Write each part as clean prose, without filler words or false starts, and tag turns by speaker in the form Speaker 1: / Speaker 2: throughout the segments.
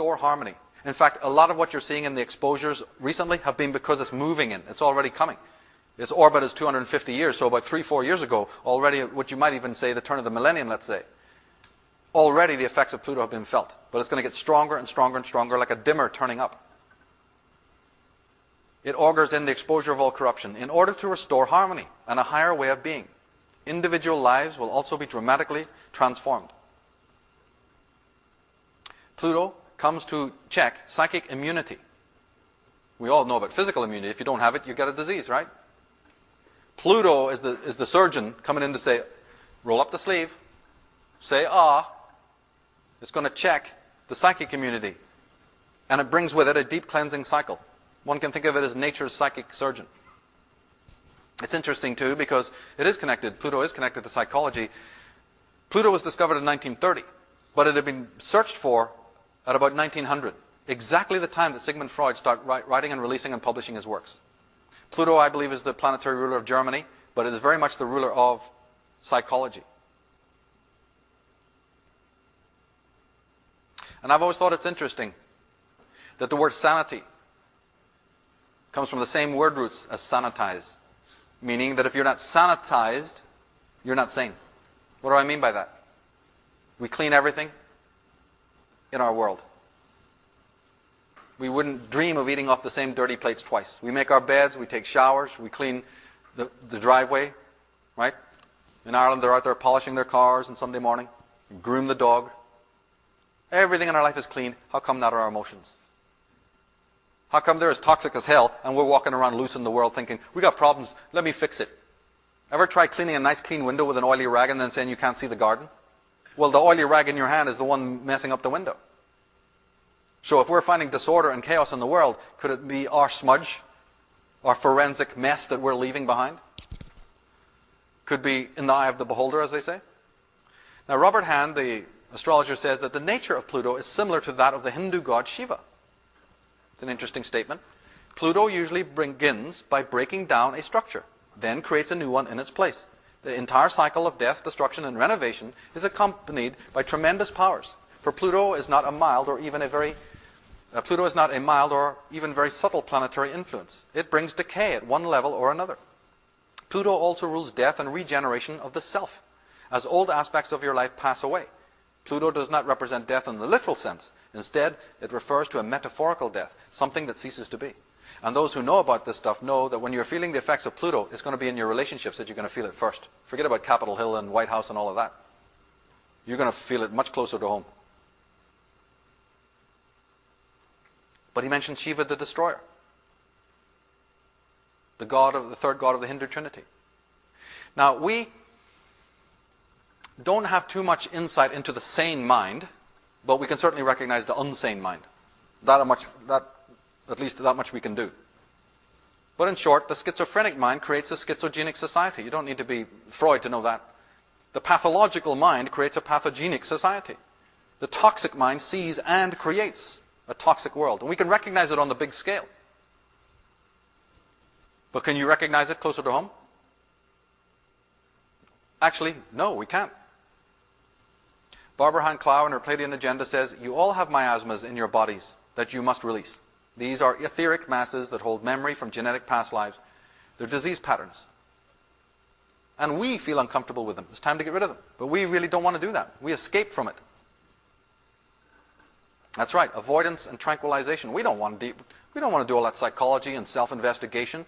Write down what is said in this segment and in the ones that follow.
Speaker 1: restore harmony. In fact, a lot of what you're seeing in the exposures recently have been because it's moving in. It's already coming. Its orbit is 250 years, so about 3-4 years ago, already what you might even say the turn of the millennium, let's say, already the effects of Pluto have been felt. But it's going to get stronger and stronger and stronger, like a dimmer turning up. It augurs in the exposure of all corruption in order to restore harmony and a higher way of being. Individual lives will also be dramatically transformed. Pluto comes to check psychic immunity. We all know about physical immunity. If you don't have it, you get a disease, right? Pluto is the surgeon coming in to say, roll up the sleeve, say ah. It's going to check the psychic immunity. And it brings with it a deep cleansing cycle. One can think of it as nature's psychic surgeon. It's interesting too because it is connected. Pluto is connected to psychology. Pluto was discovered in 1930, but it had been searched for at about 1900, exactly the time that Sigmund Freud started writing and releasing and publishing his works. Pluto, I believe, is the planetary ruler of Germany, but it is very much the ruler of psychology. And I've always thought it's interesting that the word sanity comes from the same word roots as sanitize, meaning that if you're not sanitized, you're not sane. What do I mean by that? We clean everything in our world. We wouldn't dream of eating off the same dirty plates twice. We make our beds, we take showers, we clean the driveway, right? In Ireland, they're out there polishing their cars on Sunday morning, groom the dog. Everything in our life is clean. How come not our emotions? How come they're as toxic as hell and we're walking around loose in the world thinking, we got problems, let me fix it? Ever try cleaning a nice clean window with an oily rag and then saying you can't see the garden? Well, the oily rag in your hand is the one messing up the window. So if we're finding disorder and chaos in the world, could it be our smudge, our forensic mess that we're leaving behind? Could be in the eye of the beholder, as they say. Now, Robert Hand, the astrologer, says that the nature of Pluto is similar to that of the Hindu god Shiva. It's an interesting statement. Pluto usually begins by breaking down a structure, then creates a new one in its place. The entire cycle of death, destruction, and renovation is accompanied by tremendous powers. For Pluto is not a mild or even very subtle planetary influence. It brings decay at one level or another. Pluto also rules death and regeneration of the self. As old aspects of your life pass away, Pluto does not represent death in the literal sense. Instead, it refers to a metaphorical death, something that ceases to be. And those who know about this stuff know that when you're feeling the effects of Pluto, it's going to be in your relationships that you're going to feel it first. Forget about Capitol Hill and White House and all of that. You're going to feel it much closer to home. But he mentioned Shiva the destroyer, the third god of the Hindu Trinity. Now, we don't have too much insight into the sane mind, but we can certainly recognize the unsane mind. At least that much we can do. But in short, the schizophrenic mind creates a schizogenic society. You don't need to be Freud to know that. The pathological mind creates a pathogenic society. The toxic mind sees and creates a toxic world. And we can recognize it on the big scale. But can you recognize it closer to home? Actually, no, we can't. Barbara Hahn-Clow in her Palladian Agenda says, you all have miasmas in your bodies that you must release. These are etheric masses that hold memory from genetic past lives. They're disease patterns. And we feel uncomfortable with them. It's time to get rid of them. But we really don't want to do that. We escape from it. That's right, avoidance and tranquilization. We don't want to do all that psychology and self-investigation.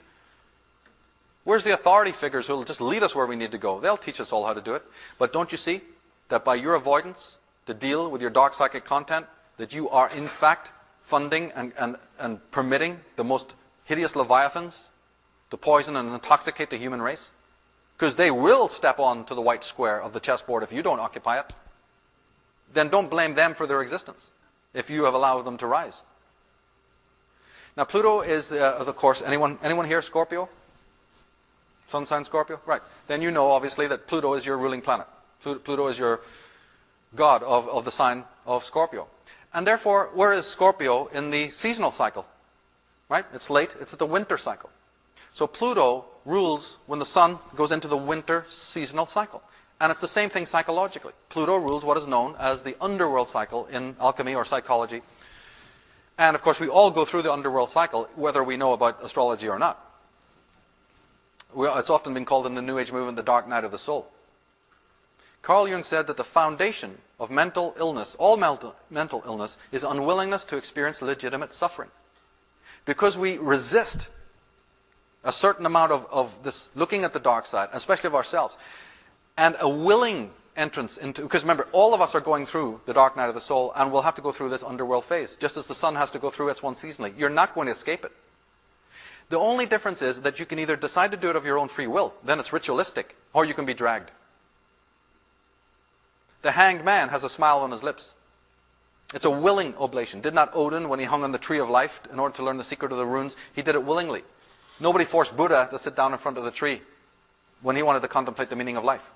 Speaker 1: Where's the authority figures who will just lead us where we need to go? They'll teach us all how to do it. But don't you see that by your avoidance to deal with your dark psychic content, that you are in fact funding and permitting the most hideous leviathans to poison and intoxicate the human race? Because they will step on to the white square of the chessboard if you don't occupy it. Then don't blame them for their existence if you have allowed them to rise. Now Pluto is, of course, anyone here Scorpio? Sun sign Scorpio? Right. Then you know obviously that Pluto is your ruling planet. Pluto is your god of the sign of Scorpio. And therefore, where is Scorpio in the seasonal cycle? Right? It's late. It's at the winter cycle. So Pluto rules when the sun goes into the winter seasonal cycle. And it's the same thing psychologically. Pluto rules what is known as the underworld cycle in alchemy or psychology. And of course, we all go through the underworld cycle, whether we know about astrology or not. It's often been called in the New Age movement the dark night of the soul. Carl Jung said that the foundation of mental illness, all mental illness, is unwillingness to experience legitimate suffering. Because we resist a certain amount of this looking at the dark side, especially of ourselves, and a willing entrance into, because remember, all of us are going through the dark night of the soul, and we'll have to go through this underworld phase, just as the sun has to go through its one seasonally. You're not going to escape it. The only difference is that you can either decide to do it of your own free will, then it's ritualistic, or you can be dragged. The hanged man has a smile on his lips. It's a willing oblation. Did not Odin, when he hung on the tree of life in order to learn the secret of the runes, he did it willingly. Nobody forced Buddha to sit down in front of the tree when he wanted to contemplate the meaning of life.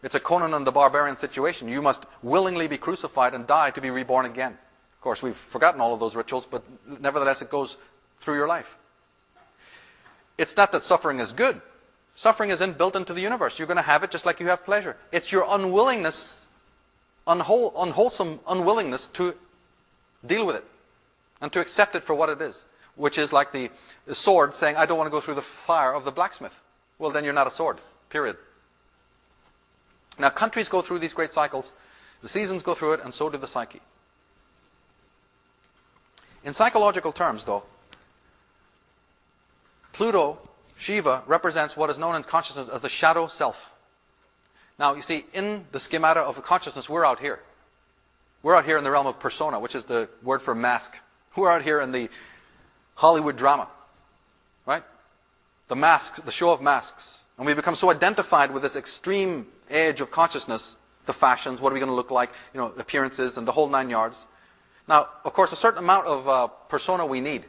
Speaker 1: It's a Conan and the Barbarian situation. You must willingly be crucified and die to be reborn again. Of course, we've forgotten all of those rituals, but nevertheless it goes through your life. It's not that suffering is good. Suffering is built into the universe. You're going to have it just like you have pleasure. It's your unwillingness, unwholesome unwillingness to deal with it and to accept it for what it is, which is like the sword saying, I don't want to go through the fire of the blacksmith. Well, then you're not a sword, period. Now, countries go through these great cycles. The seasons go through it, and so do the psyche. In psychological terms, though, Pluto, Shiva, represents what is known in consciousness as the shadow self. Now, you see, in the schemata of the consciousness, we're out here. We're out here in the realm of persona, which is the word for mask. We're out here in the Hollywood drama, right? The mask, the show of masks. And we become so identified with this extreme edge of consciousness, the fashions, what are we going to look like, appearances, and the whole 9 yards. Now, of course, a certain amount of persona we need.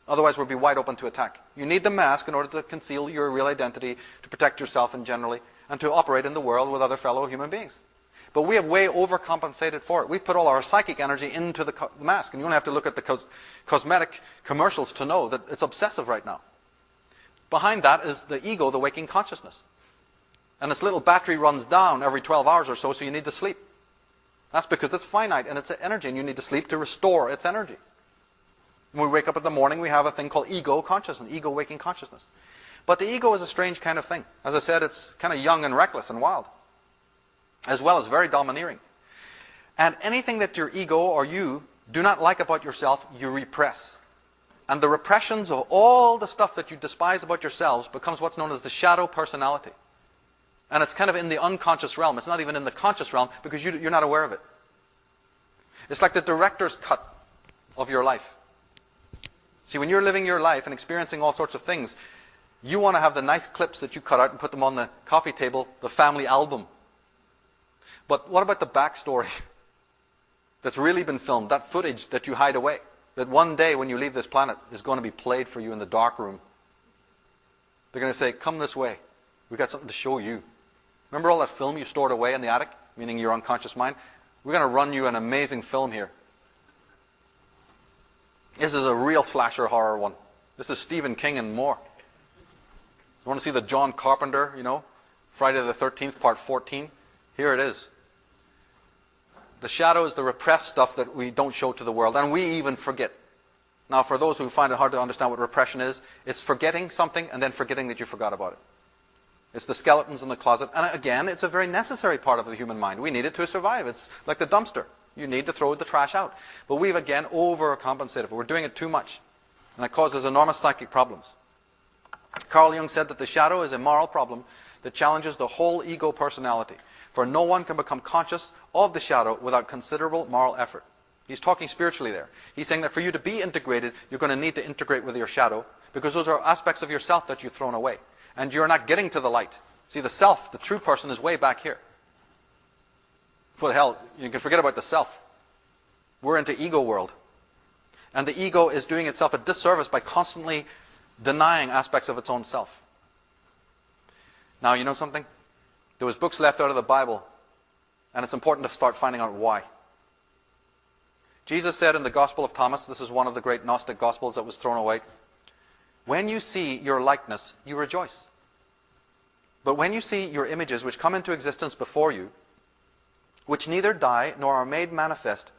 Speaker 1: Otherwise, we'll be wide open to attack. You need the mask in order to conceal your real identity, to protect yourself and generally, and to operate in the world with other fellow human beings. But we have way overcompensated for it. We've put all our psychic energy into the mask. And you only have to look at the cosmetic commercials to know that it's obsessive right now. Behind that is the ego, the waking consciousness. And this little battery runs down every 12 hours or so you need to sleep. That's because it's finite and it's energy, and you need to sleep to restore its energy. When we wake up in the morning, we have a thing called ego consciousness, ego waking consciousness. But the ego is a strange kind of thing. As I said, it's kind of young and reckless and wild, as well as very domineering. And anything that your ego or you do not like about yourself, you repress. And the repressions of all the stuff that you despise about yourselves becomes what's known as the shadow personality. And it's kind of in the unconscious realm. It's not even in the conscious realm because you're not aware of it. It's like the director's cut of your life. See, when you're living your life and experiencing all sorts of things, you want to have the nice clips that you cut out and put them on the coffee table, the family album. But what about the backstory that's really been filmed, that footage that you hide away, that one day when you leave this planet is going to be played for you in the dark room? They're going to say, come this way. We've got something to show you. Remember all that film you stored away in the attic, meaning your unconscious mind? We're going to run you an amazing film here. This is a real slasher horror one. This is Stephen King and more. You want to see the John Carpenter, Friday the 13th, part 14? Here it is. The shadow is the repressed stuff that we don't show to the world, and we even forget. Now, for those who find it hard to understand what repression is, it's forgetting something and then forgetting that you forgot about it. It's the skeletons in the closet. And again, it's a very necessary part of the human mind. We need it to survive. It's like the dumpster. You need to throw the trash out. But we've, again, overcompensated. We're doing it too much. And it causes enormous psychic problems. Carl Jung said that the shadow is a moral problem that challenges the whole ego personality. For no one can become conscious of the shadow without considerable moral effort. He's talking spiritually there. He's saying that for you to be integrated, you're going to need to integrate with your shadow, because those are aspects of yourself that you've thrown away. And you're not getting to the light. See, the self, the true person, is way back here. What the hell? You can forget about the self. We're into ego world. And the ego is doing itself a disservice by constantly denying aspects of its own self. Now, you know something? There was books left out of the Bible, and it's important to start finding out why. Jesus said in the Gospel of Thomas, this is one of the great Gnostic Gospels that was thrown away, when you see your likeness, you rejoice. But when you see your images which come into existence before you, which neither die nor are made manifest,